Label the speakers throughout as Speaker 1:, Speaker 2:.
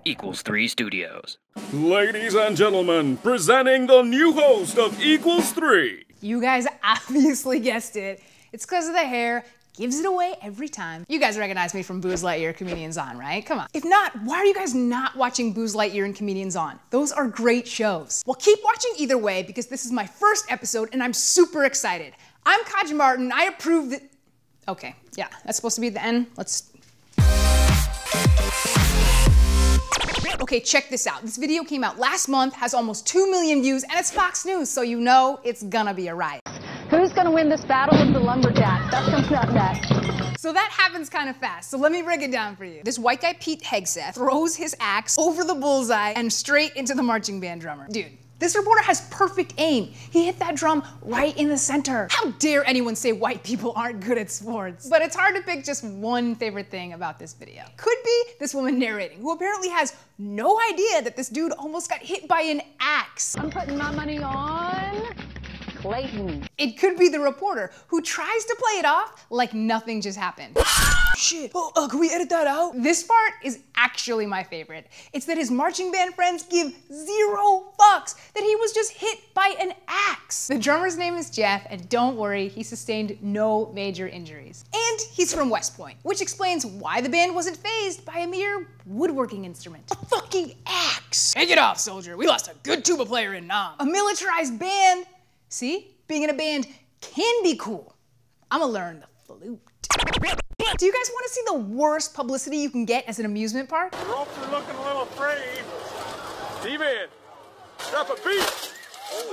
Speaker 1: Equals 3 Studios.
Speaker 2: Ladies and gentlemen, presenting the new host of Equals 3.
Speaker 3: You guys obviously guessed it. It's because of the hair. Gives it away every time. You guys recognize me from Buzz Lightyear Comedians On, right? Come on. If not, why are you guys not watching Buzz Lightyear and Comedians On? Those are great shows. Well, keep watching either way because this is my first episode and I'm super excited. I'm Kaj Martin. I approve that. Okay, yeah, that's supposed to be the end. Let's. Okay, check this out. This video came out last month, has almost 2 million views, and it's Fox News, so you know it's gonna be a riot.
Speaker 4: Who's gonna win this battle of the Lumberjack? That's coming up next.
Speaker 3: So that happens kind of fast, so let me break it down for you. This white guy, Pete Hegseth, throws his axe over the bullseye and straight into the marching band drummer. Dude, this reporter has perfect aim. He hit that drum right in the center. How dare anyone say white people aren't good at sports? But it's hard to pick just one favorite thing about this video. Could be this woman narrating, who apparently has no idea that this dude almost got hit by an axe.
Speaker 4: I'm putting my money on Clayton.
Speaker 3: It could be the reporter who tries to play it off like nothing just happened. Shit, can we edit that out? This part is actually my favorite. It's that his marching band friends give 0 fucks that he was just hit by an axe. The drummer's name is Jeff, and don't worry, he sustained no major injuries. And he's from West Point, which explains why the band wasn't fazed by a mere woodworking instrument. A fucking axe! Take it off, soldier. We lost a good tuba player in Nam. A militarized band. See, being in a band can be cool. I'ma learn the flute. Do you guys want to see the worst publicity you can get as an amusement park?
Speaker 2: The ropes are looking a little frayed. Steven, drop a beat.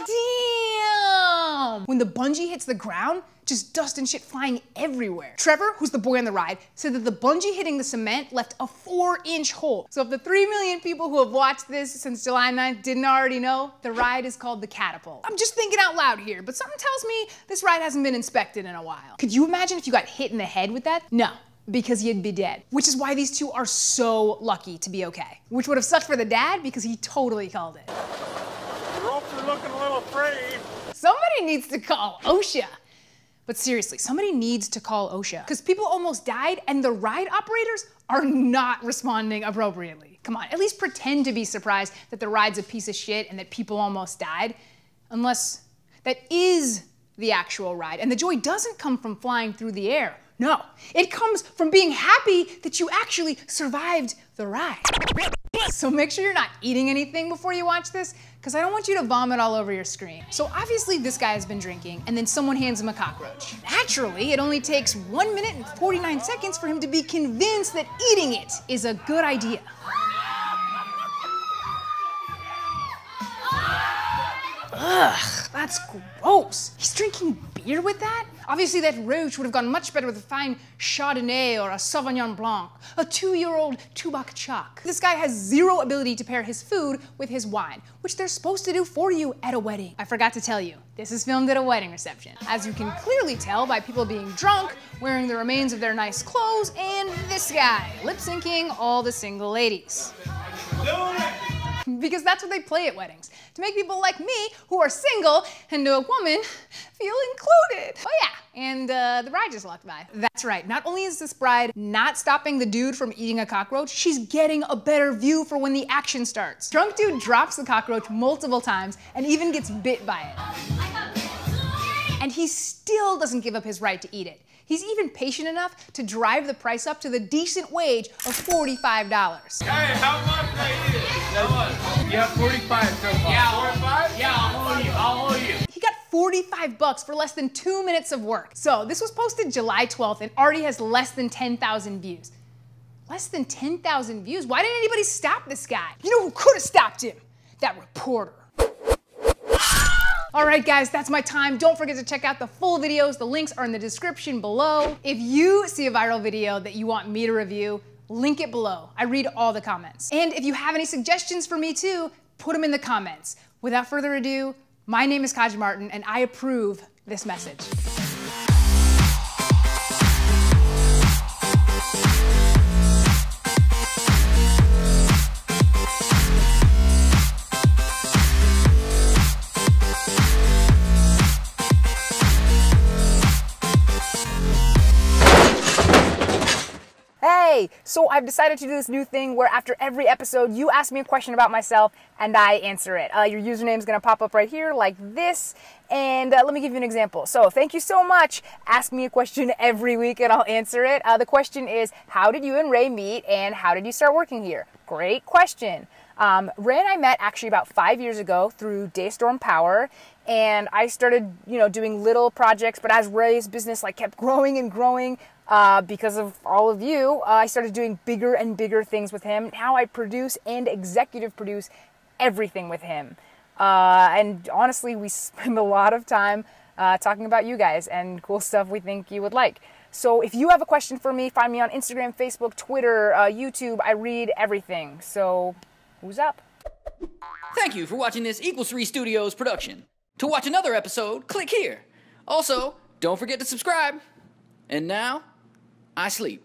Speaker 3: Damn! When the bungee hits the ground, just dust and shit flying everywhere. Trevor, who's the boy on the ride, said that the bungee hitting the cement left a 4-inch hole. So if the 3 million people who have watched this since July 9th didn't already know, the ride is called the Catapult. I'm just thinking out loud here, but something tells me this ride hasn't been inspected in a while. Could you imagine if you got hit in the head with that? No, because you'd be dead. Which is why these two are so lucky to be okay. Which would have sucked for the dad because he totally called it.
Speaker 2: The ropes are looking a little frayed.
Speaker 3: Somebody needs to call OSHA. But seriously, somebody needs to call OSHA because people almost died and the ride operators are not responding appropriately. Come on, at least pretend to be surprised that the ride's a piece of shit and that people almost died. Unless that is the actual ride and the joy doesn't come from flying through the air. No, it comes from being happy that you actually survived the ride. So make sure you're not eating anything before you watch this, because I don't want you to vomit all over your screen. So obviously this guy has been drinking, and then someone hands him a cockroach. Naturally, it only takes 1 minute and 49 seconds for him to be convinced that eating it is a good idea. Ugh, that's gross. He's drinking beer with that? Obviously that roach would have gone much better with a fine Chardonnay or a Sauvignon Blanc, a 2-year-old Tubac Choc. This guy has 0 ability to pair his food with his wine, which they're supposed to do for you at a wedding. I forgot to tell you, this is filmed at a wedding reception. As you can clearly tell by people being drunk, wearing the remains of their nice clothes, and this guy lip-syncing all the single ladies. Because that's what they play at weddings, to make people like me, who are single, and a woman, feel included. Oh yeah, and the bride just walked by. That's right, not only is this bride not stopping the dude from eating a cockroach, she's getting a better view for when the action starts. Drunk dude drops the cockroach multiple times and even gets bit by it. And he still doesn't give up his right to eat it. He's even patient enough to drive the price up to the decent wage of $45.
Speaker 5: Hey, how much is it? How much? You have 45 so far. Yeah, 45? Yeah, I'll hold you.
Speaker 3: He got 45 bucks for less than 2 minutes of work. So this was posted July 12th and already has less than 10,000 views. Less than 10,000 views? Why didn't anybody stop this guy? You know who could have stopped him? That reporter. All right, guys, that's my time. Don't forget to check out the full videos. The links are in the description below. If you see a viral video that you want me to review, link it below. I read all the comments. And if you have any suggestions for me too, put them in the comments. Without further ado, my name is Kaj Martin, and I approve this message. So I've decided to do this new thing where after every episode, you ask me a question about myself and I answer it. Your username is going to pop up right here like this. And let me give you an example. So thank you so much. Ask me a question every week and I'll answer it. The question is, how did you and Ray meet and how did you start working here? Great question. Ray and I met actually about 5 years ago through Daystorm Power, and I started, doing little projects, but as Ray's business kept growing and growing, because of all of you, I started doing bigger and bigger things with him. Now I produce and executive produce everything with him. And honestly, we spend a lot of time talking about you guys and cool stuff we think you would like. So if you have a question for me, find me on Instagram, Facebook, Twitter, YouTube. I read everything. So who's up?
Speaker 1: Thank you for watching this Equals3 Studios production. To watch another episode, click here. Also, don't forget to subscribe. And now, I sleep.